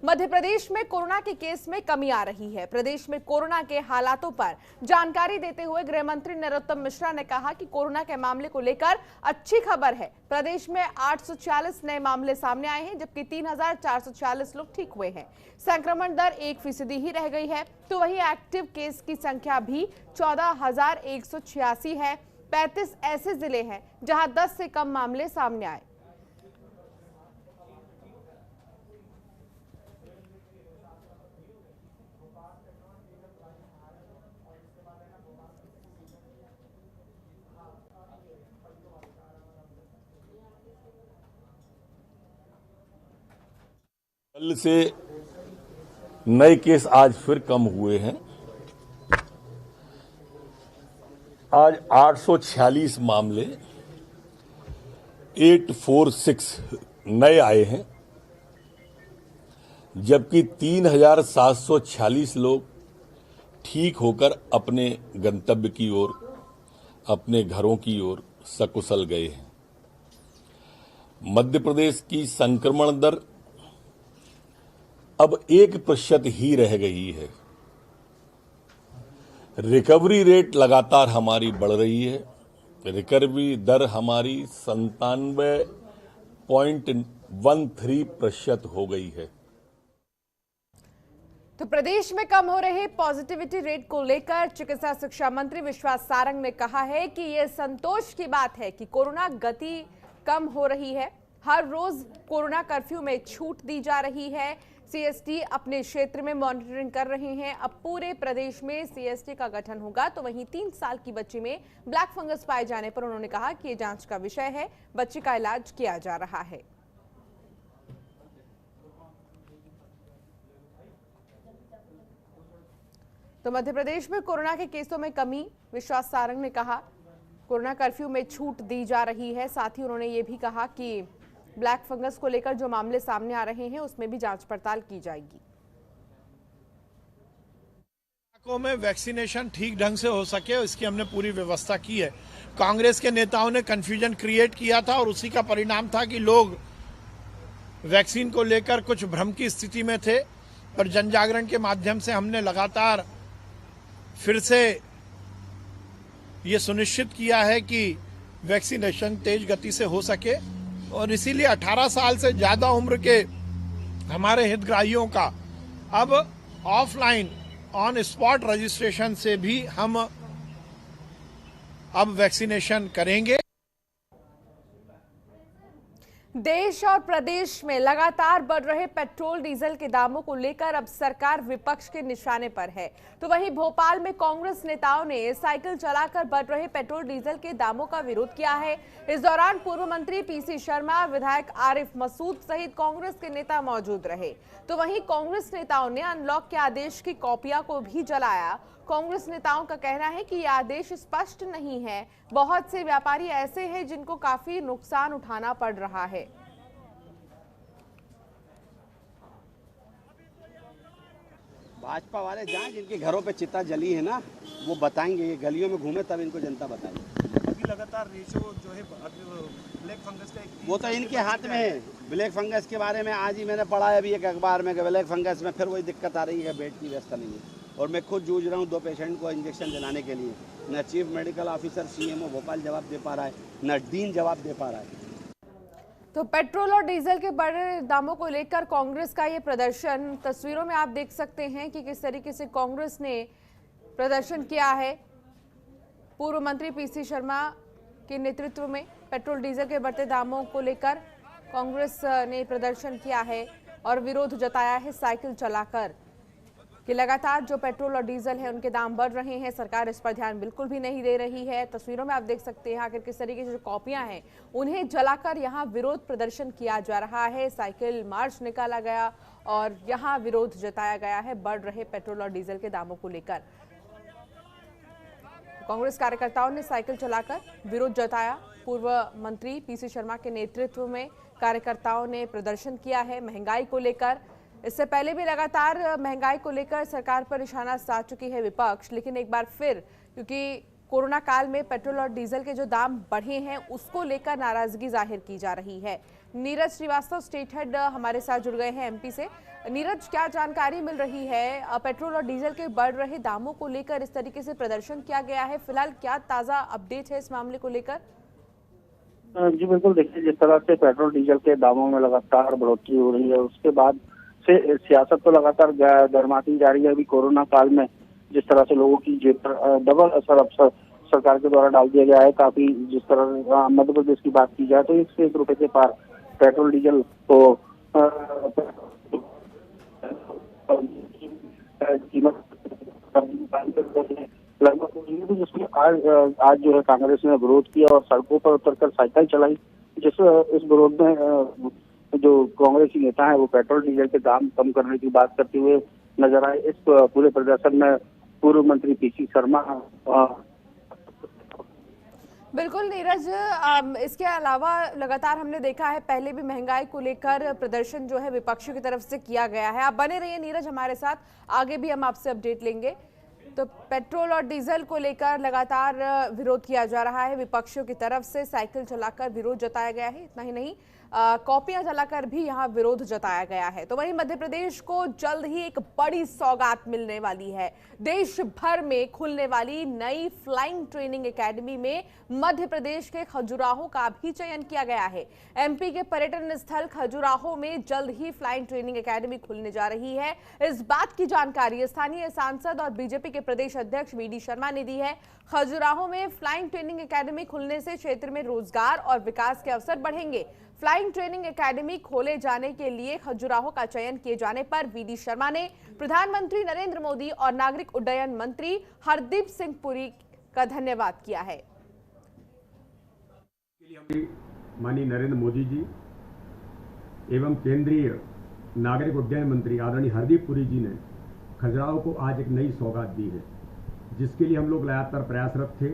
मध्य प्रदेश में कोरोना के केस में कमी आ रही है। प्रदेश में कोरोना के हालातों पर जानकारी देते हुए गृह मंत्री नरोत्तम मिश्रा ने कहा कि कोरोना के मामले को लेकर अच्छी खबर है। प्रदेश में 846 नए मामले सामने आए हैं, जबकि 3446 लोग ठीक हुए हैं। संक्रमण दर 1% ही रह गई है, तो वहीं एक्टिव केस की संख्या भी 14,186 है। 35 ऐसे जिले हैं जहां 10 से कम मामले सामने आए। कल से नए केस आज फिर कम हुए हैं। आज 846 मामले 846 नए आए हैं, जबकि 3,746 लोग ठीक होकर अपने गंतव्य की ओर, अपने घरों की ओर सकुशल गए हैं। मध्य प्रदेश की संक्रमण दर अब 1% ही रह गई है। रिकवरी रेट लगातार हमारी बढ़ रही है। रिकवरी दर हमारी 97.13% हो गई है। तो प्रदेश में कम हो रहे पॉजिटिविटी रेट को लेकर चिकित्सा शिक्षा मंत्री विश्वास सारंग ने कहा है कि यह संतोष की बात है कि कोरोना गति कम हो रही है। हर रोज कोरोना कर्फ्यू में छूट दी जा रही है। सीएसटी अपने क्षेत्र में मॉनिटरिंग कर रहे हैं। अब पूरे प्रदेश में सीएसटी का गठन होगा। तो वहीं 3 साल की बच्ची में ब्लैक फंगस पाए जाने पर उन्होंने कहा कि यह जांच का विषय है, बच्ची का इलाज किया जा रहा है। तो मध्य प्रदेश में कोरोना के केसों में कमी, विश्वास सारंग ने कहा कोरोना कर्फ्यू में छूट दी जा रही है। साथ ही उन्होंने ये भी कहा कि ब्लैक फंगस को लेकर जो मामले सामने आ रहे हैं उसमें भी जांच पड़ताल की जाएगी। इलाकों में वैक्सीनेशन ठीक ढंग से हो सके, इसकी हमने पूरी व्यवस्था की है। कांग्रेस के नेताओं ने कंफ्यूजन क्रिएट किया था और उसी का परिणाम था कि लोग वैक्सीन को लेकर कुछ भ्रम की स्थिति में थे। पर जन जागरण के माध्यम से हमने लगातार फिर से ये सुनिश्चित किया है कि वैक्सीनेशन तेज गति से हो सके और इसीलिए 18 साल से ज्यादा उम्र के हमारे हितग्राहियों का अब ऑफलाइन ऑन स्पॉट रजिस्ट्रेशन से भी हम अब वैक्सीनेशन करेंगे। देश और प्रदेश में लगातार बढ़ रहे पेट्रोल डीजल के दामों को लेकर अब सरकार विपक्ष के निशाने पर है। तो वहीं भोपाल में कांग्रेस नेताओं ने साइकिल चलाकर बढ़ रहे पेट्रोल डीजल के दामों का विरोध किया है। इस दौरान पूर्व मंत्री पीसी शर्मा, विधायक आरिफ मसूद सहित कांग्रेस के नेता मौजूद रहे। तो वहीं कांग्रेस नेताओं ने अनलॉक के आदेश की कॉपियां को भी जलाया। कांग्रेस नेताओं का कहना है कि यह आदेश स्पष्ट नहीं है। बहुत से व्यापारी ऐसे हैं जिनको काफी नुकसान उठाना पड़ रहा है। भाजपा वाले जहाँ जिनके घरों पे चिता जली है ना, वो बताएंगे। ये गलियों में घूमे तब इनको जनता बताएगी। अभी लगातार रेशो जो है ब्लैक फंगस का वो तो इनके हाथ में है। ब्लैक फंगस के बारे में आज ही मैंने पढ़ा है अभी एक अखबार में कि ब्लैक फंगस में फिर वही दिक्कत आ रही है, बेड की व्यवस्था नहीं है। और मैं खुद जूझ रहा हूँ 2 पेशेंट को इंजेक्शन दिलाने के लिए। न chief medical officer CMO Bhopal जवाब दे पा रहा है, न डीन जवाब दे पा रहा है। तो पेट्रोल और डीजल के बढ़े दामों को लेकर कांग्रेस का ये प्रदर्शन, तस्वीरों में आप देख सकते हैं कि किस तरीके से कांग्रेस ने प्रदर्शन किया है। पूर्व मंत्री पीसी शर्मा के नेतृत्व में पेट्रोल डीजल के बढ़ते दामों को लेकर कांग्रेस ने प्रदर्शन किया है और विरोध जताया है साइकिल चलाकर कि लगातार जो पेट्रोल और डीजल है उनके दाम बढ़ रहे हैं। सरकार इस पर ध्यान बिल्कुल भी नहीं दे रही है। तस्वीरों में आप देख सकते हैं आखिर किस तरीके से जो कॉपियां हैं उन्हें जलाकर यहां विरोध प्रदर्शन किया जा रहा है। साइकिल मार्च निकाला गया और यहां विरोध जताया गया है बढ़ रहे पेट्रोल और डीजल के दामों को लेकर। कांग्रेस कार्यकर्ताओं ने साइकिल चलाकर विरोध जताया। पूर्व मंत्री पीसी शर्मा के नेतृत्व में कार्यकर्ताओं ने प्रदर्शन किया है महंगाई को लेकर। इससे पहले भी लगातार महंगाई को लेकर सरकार पर निशाना साध चुकी है विपक्ष, लेकिन एक बार फिर क्योंकि कोरोना काल में पेट्रोल और डीजल के जो दाम बढ़े हैं उसको लेकर नाराजगी जाहिर की जा रही है। नीरज श्रीवास्तव स्टेट हेड हमारे साथ जुड़ गए हैं एमपी से। नीरज, क्या जानकारी मिल रही है? पेट्रोल और डीजल के बढ़ रहे दामों को लेकर इस तरीके से प्रदर्शन किया गया है, फिलहाल क्या ताजा अपडेट है इस मामले को लेकर? जी बिल्कुल, देखिए जिस तरह से पेट्रोल डीजल के दामों में लगातार बढ़ोतरी हो रही है, उसके बाद से सियासत तो लगातार गर्माती जा रही है। अभी कोरोना काल में जिस तरह से लोगों की जेब पर डबल असर अब सरकार के द्वारा डाल दिया गया है। काफी जिस तरह मध्य प्रदेश की बात की जाए तो 101 रुपए के पार पेट्रोल डीजल को कीमत लगभग, जिसमें आज जो है कांग्रेस ने विरोध किया और सड़कों पर उतरकर साइकिल चलाई। इस विरोध में जो कांग्रेसी नेता है वो पेट्रोल डीजल के दाम कम करने की बात करते हुए नजर आए। इस पूरे प्रदर्शन में पूर्व मंत्री पीसी शर्मा। बिल्कुल नीरज, इसके अलावा लगातार हमने देखा है पहले भी महंगाई को लेकर प्रदर्शन जो है विपक्षियों की तरफ से किया गया है। आप बने रहिए नीरज हमारे साथ, आगे भी हम आपसे अपडेट लेंगे। तो पेट्रोल और डीजल को लेकर लगातार विरोध किया जा रहा है विपक्षियों की तरफ से, साइकिल चलाकर विरोध जताया गया है। इतना ही नहीं, कॉपियां जलाकर भी यहां विरोध जताया गया है। तो वहीं मध्य प्रदेश को जल्द ही एक बड़ी सौगात मिलने वाली है। देश भर में खुलने वाली नई फ्लाइंग ट्रेनिंग एकेडमी में मध्य प्रदेश के खजुराहो का भी चयन किया गया है। एमपी के पर्यटन स्थल खजुराहो में जल्द ही फ्लाइंग ट्रेनिंग एकेडमी खुलने जा रही है। इस बात की जानकारी स्थानीय सांसद और बीजेपी के प्रदेश अध्यक्ष वीडी शर्मा ने दी है। खजुराहो में फ्लाइंग ट्रेनिंग एकेडमी खुलने से क्षेत्र में रोजगार और विकास के अवसर बढ़ेंगे। फ्लाइंग ट्रेनिंग एकेडमी खोले जाने के लिए खजुराहो का चयन किए जाने पर वीडी शर्मा ने प्रधानमंत्री नरेंद्र मोदी और नागरिक उड्डयन मंत्री हरदीप सिंह पुरी का धन्यवाद किया है। माननीय नरेंद्र मोदी जी एवं केंद्रीय नागरिक उड्डयन मंत्री आदरणीय हरदीप पुरी जी ने खजुराहो को आज एक नई सौगात दी है, जिसके लिए हम लोग लगातार प्रयासरत थे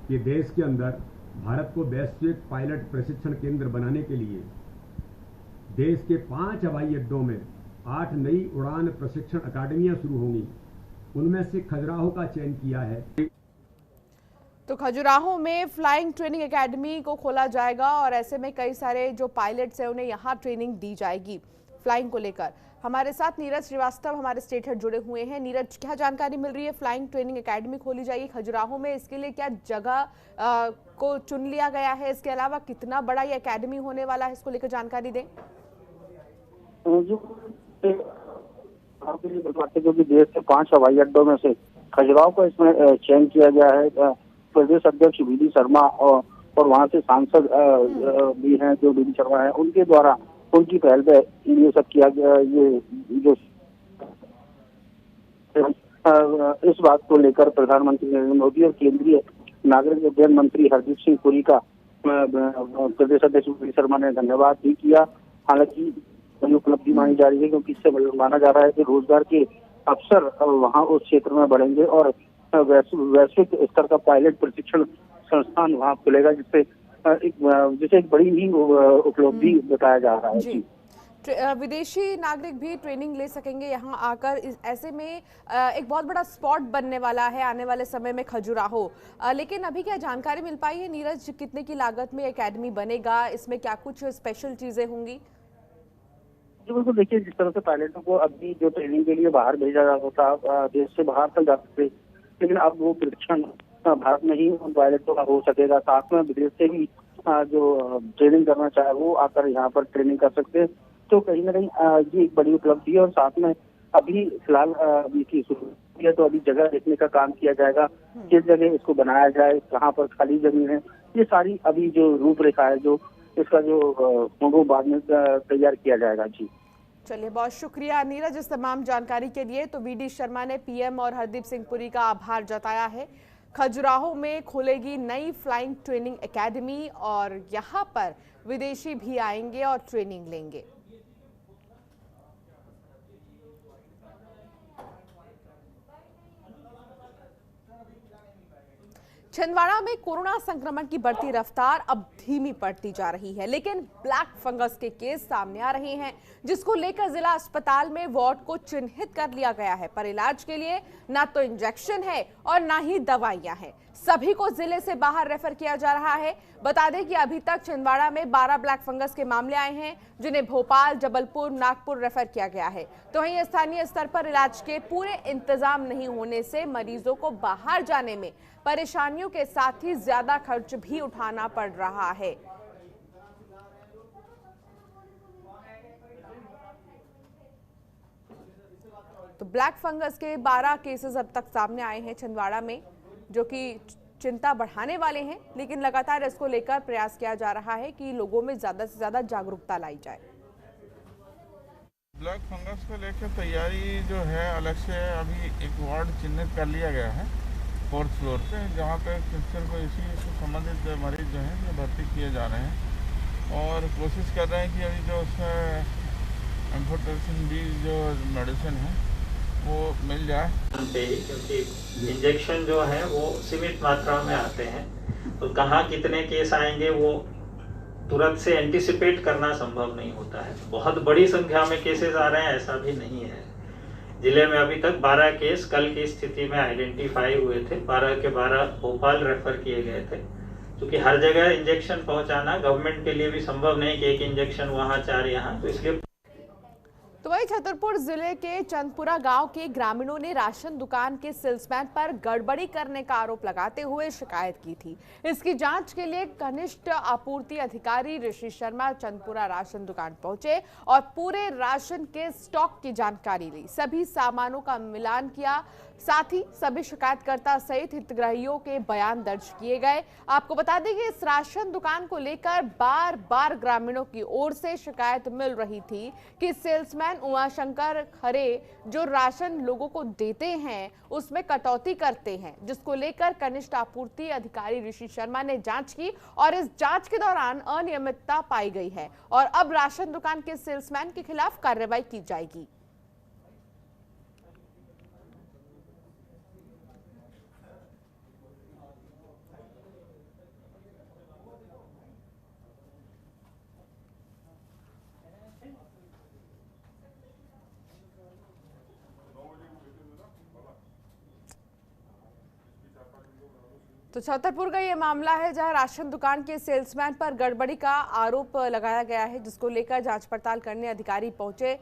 कि देश के अंदर भारत को वैश्विक पायलट प्रशिक्षण केंद्र बनाने के लिए देश के 5 हवाई अड्डों में 8 नई उड़ान प्रशिक्षण अकादमियां शुरू होंगी। उनमें से खजुराहो का चयन किया है। तो खजुराहो में फ्लाइंग ट्रेनिंग एकेडमी को खोला जाएगा और ऐसे में कई सारे जो पायलट्स हैं उन्हें यहाँ ट्रेनिंग दी जाएगी फ्लाइंग को लेकर। हमारे साथ नीरज श्रीवास्तव हमारे स्टेट हेड जुड़े हुए हैं। नीरज, क्या जानकारी मिल रही है? फ्लाइंग ट्रेनिंग एकेडमी खोली जाएगी खजुराहो में, इसके लिए क्या जगह को चुन लिया गया है? इसके अलावा कितना बड़ा ये एकेडमी होने वाला है, इसको लेकर जानकारी दें। क्योंकि देश के 5 हवाई अड्डों में से खजुराहो को इसमें चयन किया गया है। प्रदेश अध्यक्ष वीडी शर्मा और वहाँ से सांसद भी हैं जो वीडी शर्मा है, उनके द्वारा उनकी पहल पे ये सब किया गया। ये जो इस बात को लेकर प्रधानमंत्री नरेंद्र मोदी और केंद्रीय नागरिक उड्डयन मंत्री हरदीप सिंह पुरी का प्रदेश अध्यक्ष वीडी शर्मा ने धन्यवाद भी किया। हालांकि बड़ी उपलब्धि मानी जा रही है, क्योंकि इससे माना जा रहा है कि रोजगार के अवसर वहाँ उस क्षेत्र में बढ़ेंगे और वैश्विक स्तर का पायलट प्रशिक्षण संस्थान वहाँ खुलेगा, जिसे एक बड़ी ही उपलब्धि बताया जा रहा है। जी, विदेशी नागरिक भी ट्रेनिंग ले सकेंगे यहाँ आकर। ऐसे में एक बहुत बड़ा स्पॉट बनने वाला है आने वाले समय में खजुराहो। लेकिन अभी क्या जानकारी मिल पाई है नीरज, कितने की लागत में एकेडमी बनेगा? इसमें क्या कुछ स्पेशल चीजें होंगी? जी बिल्कुल, देखिए जिस तरह से पायलटों को अभी जो ट्रेनिंग के लिए बाहर भेजा जाता था, देश से बाहर तक जाते थे, लेकिन अब वो प्रशिक्षण भारत में ही उन पायलटों का हो सकेगा। साथ में विदेश से भी जो ट्रेनिंग करना चाहे वो आकर यहाँ पर ट्रेनिंग कर सकते हैं। तो कहीं ना कहीं ये एक बड़ी उपलब्धि है। और साथ में अभी फिलहाल इसकी शुरू है, तो अभी जगह देखने का काम किया जाएगा, किस जगह इसको बनाया जाए, कहाँ पर खाली जमीन है, ये सारी अभी जो रूपरेखा है, जो इसका जो बाद में तैयार किया जाएगा। जी चलिए, बहुत शुक्रिया नीरज इस तमाम जानकारी के लिए। तो वीडी शर्मा ने पीएम और हरदीप सिंह पुरी का आभार जताया है। खजुराहो में खुलेगी नई फ्लाइंग ट्रेनिंग एकेडमी और यहाँ पर विदेशी भी आएंगे और ट्रेनिंग लेंगे। छिंदवाड़ा में कोरोना संक्रमण की बढ़ती रफ्तार अब धीमी पड़ती जा रही है। लेकिन ब्लैक फंगस के केस सामने आ रहे हैं, जिसको लेकर जिला अस्पताल में वार्ड को चिन्हित कर लिया गया है, पर इलाज के लिए ना तो इंजेक्शन है और ना ही दवाइयां हैं। सभी को जिले से बाहर रेफर किया जा रहा है। बता दें कि अभी तक छिंदवाड़ा में 12 ब्लैक फंगस के मामले आए हैं, जिन्हें भोपाल, जबलपुर, नागपुर रेफर किया गया है। तो वहीं स्थानीय स्तर पर इलाज के पूरे इंतजाम नहीं होने से मरीजों को बाहर जाने में परेशानियों के साथ ही ज्यादा खर्च भी उठाना पड़ रहा है। तो ब्लैक फंगस के 12 केसेस अब तक सामने आए हैं छिंदवाड़ा में, जो कि चिंता बढ़ाने वाले हैं। लेकिन लगातार इसको लेकर प्रयास किया जा रहा है कि लोगों में ज्यादा से ज्यादा जागरूकता लाई जाए। ब्लैक फंगस को लेकर तैयारी जो है अलग से अभी एक वार्ड चिन्हित कर लिया गया है 4th फ्लोर पे, जहाँ पे सिर्फ इसी से संबंधित मरीज जो हैं ये भर्ती किए जा रहे हैं और कोशिश कर रहे हैं कि अभी जो उसमें एम्फोटेरेसिन बी जो मेडिसिन है वो मिल जाए, क्योंकि इंजेक्शन जो है वो सीमित मात्रा में आते हैं, तो कहाँ कितने केस आएंगे वो तुरंत से एंटिसिपेट करना संभव नहीं होता है। बहुत बड़ी संख्या में केसेस आ रहे हैं ऐसा भी नहीं है। जिले में अभी तक 12 केस कल की स्थिति में आइडेंटिफाई हुए थे, 12 के 12 भोपाल रेफर किए गए थे। क्योंकि हर जगह इंजेक्शन पहुंचाना गवर्नमेंट के लिए भी संभव नहीं कि एक इंजेक्शन वहां 4 यहाँ, तो इसलिए। तो वहीं छतरपुर जिले के चंदपुरा गांव के ग्रामीणों ने राशन दुकान के सेल्समैन पर गड़बड़ी करने का आरोप लगाते हुए शिकायत की थी। इसकी जांच के लिए कनिष्ठ आपूर्ति अधिकारी ऋषि शर्मा चंदपुरा राशन दुकान पहुंचे और पूरे राशन के स्टॉक की जानकारी ली, सभी सामानों का मिलान किया, साथ ही सभी शिकायतकर्ता सहित हितग्राहियों के बयान दर्ज किए गए। आपको बता दें कि इस राशन दुकान को लेकर बार बार ग्रामीणों की ओर से शिकायत मिल रही थी कि सेल्समैन उमाशंकर खरे जो राशन लोगों को देते हैं उसमें कटौती करते हैं, जिसको लेकर कनिष्ठ आपूर्ति अधिकारी ऋषि शर्मा ने जांच की और इस जांच के दौरान अनियमितता पाई गई है और अब राशन दुकान के सेल्समैन के खिलाफ कार्रवाई की जाएगी। तो छतरपुर का ये मामला है जहां राशन दुकान के सेल्समैन पर गड़बड़ी का आरोप लगाया गया है, जिसको लेकर जांच पड़ताल करने अधिकारी पहुंचे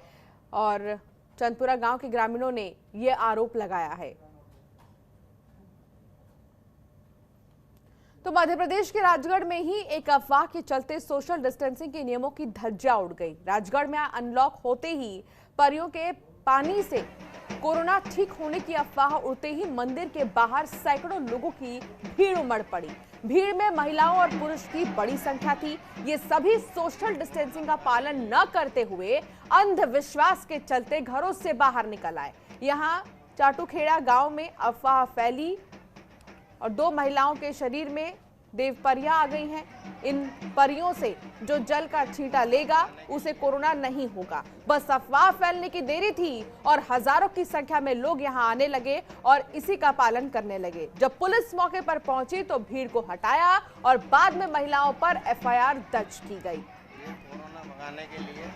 और चंदपुरा गांव के ग्रामीणों ने ये आरोप लगाया है। तो मध्य प्रदेश के राजगढ़ में ही एक अफवाह के चलते सोशल डिस्टेंसिंग के नियमों की धज्जियां उड़ गई। राजगढ़ में अनलॉक होते ही परियों के पानी से कोरोना ठीक होने की अफवाह उड़ते ही मंदिर के बाहर सैकड़ों लोगों की भीड़ उमड़ पड़ी। भीड़ में महिलाओं और पुरुष की बड़ी संख्या थी। ये सभी सोशल डिस्टेंसिंग का पालन न करते हुए अंधविश्वास के चलते घरों से बाहर निकल आए। यहाँ चाटूखेड़ा गांव में अफवाह फैली और 2 महिलाओं के शरीर में देव परियां आ गई हैं। इन परियों से जो जल का छींटा लेगा उसे कोरोना नहीं होगा। बस अफवाह फैलने की देरी थी और हजारों की संख्या में लोग यहां आने लगे और इसी का पालन करने लगे। जब पुलिस मौके पर पहुंची तो भीड़ को हटाया और बाद में महिलाओं पर एफआईआर दर्ज की गई। कोरोना भगाने के लिए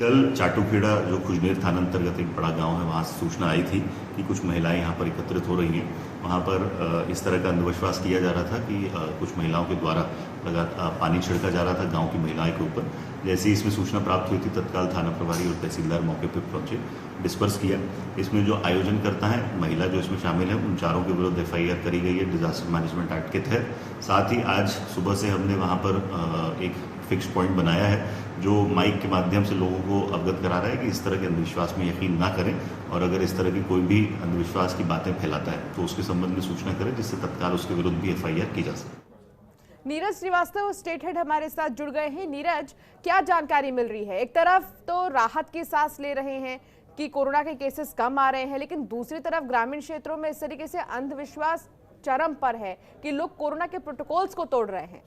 कल चाटूखेड़ा जो खुजनेर थाना अंतर्गत एक बड़ा गांव है, वहां से सूचना आई थी कि कुछ महिलाएं यहां पर एकत्रित हो रही हैं। वहां पर इस तरह का अंधविश्वास किया जा रहा था कि कुछ महिलाओं के द्वारा लगातार पानी छिड़का जा रहा था गांव की महिलाएं के ऊपर। जैसे ही इसमें सूचना प्राप्त हुई थी तत्काल थाना प्रभारी और तहसीलदार मौके पर पहुंचे, डिस्पर्स किया। इसमें जो आयोजन करता है महिला जो इसमें शामिल है उन चारों के विरुद्ध एफआईआर करी गई है डिजास्टर मैनेजमेंट एक्ट के तहत। साथ ही आज सुबह से हमने वहां पर एक फिक्स पॉइंट बनाया है जो माइक के माध्यम से लोगों को अवगत करा रहा है कि इस तरह के अंधविश्वास में यकीन ना करें और अगर इस तरह की कोई भी अंधविश्वास की बातें फैलाता है तो उसके संबंध में सूचना करें, जिससे तत्काल उसके विरुद्ध भी एफआईआर की जा सके। नीरज श्रीवास्तव स्टेट हेड हमारे साथ जुड़ गए हैं। नीरज, क्या जानकारी मिल रही है? एक तरफ तो राहत की सांस ले रहे हैं कि कोरोना के केसेस कम आ रहे हैं, लेकिन दूसरी तरफ ग्रामीण क्षेत्रों में इस तरीके से अंधविश्वास चरम पर है कि लोग कोरोना के प्रोटोकॉल्स को तोड़ रहे हैं।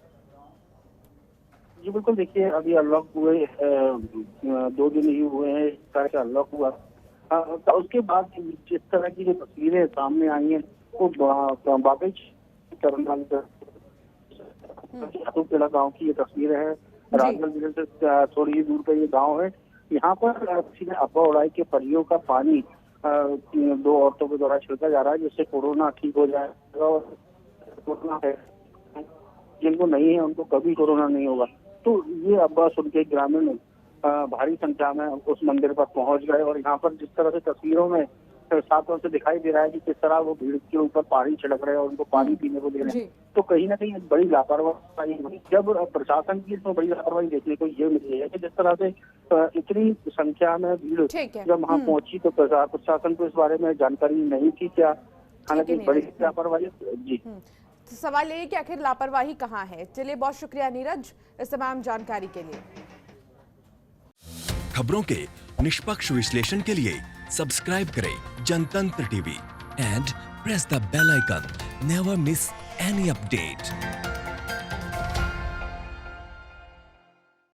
जी बिल्कुल, देखिए अभी अनलॉक हुए 2 दिन ही हुए हैं इस तरह से अनलॉक हुआ। तो उसके बाद जिस तरह की जो तस्वीरें सामने आई हैं वो बाकी चाटूखेड़ा गांव की ये तस्वीर है। राजगढ़ जिले से थोड़ी ही दूर पे ये गांव है। यहाँ पर किसी ने अफवाह उड़ाई के परियों का पानी 2 औरतों के द्वारा छिड़का जा रहा है जिससे कोरोना ठीक हो जाएगा, और कोरोना है जिनको नहीं है उनको कभी कोरोना नहीं होगा। तो ये अफवाह सुन के ग्रामीण भारी संख्या में उस मंदिर पर पहुंच गए, और यहाँ पर जिस तरह से तस्वीरों में साफ तौर से दिखाई दे रहा है कि किस तरह वो भीड़ के ऊपर पानी छिड़क रहे हैं और उनको पानी पीने को दे रहे हैं, तो कहीं ना कहीं बड़ी लापरवाही हुई। जब प्रशासन की इसमें बड़ी लापरवाही देखने को ये मिली है कि जिस तरह से इतनी संख्या में भीड़ जब वहाँ पहुंची तो प्रशासन को इस बारे में जानकारी नहीं थी क्या, हालांकि बड़ी लापरवाही। जी, तो सवाल ये कि आखिर लापरवाही कहाँ है। चलिए, बहुत शुक्रिया नीरज इस तमाम जानकारी के लिए। खबरों के निष्पक्ष विश्लेषण के लिए सब्सक्राइब करें Jantantra TV and press the bell icon. Never miss any update.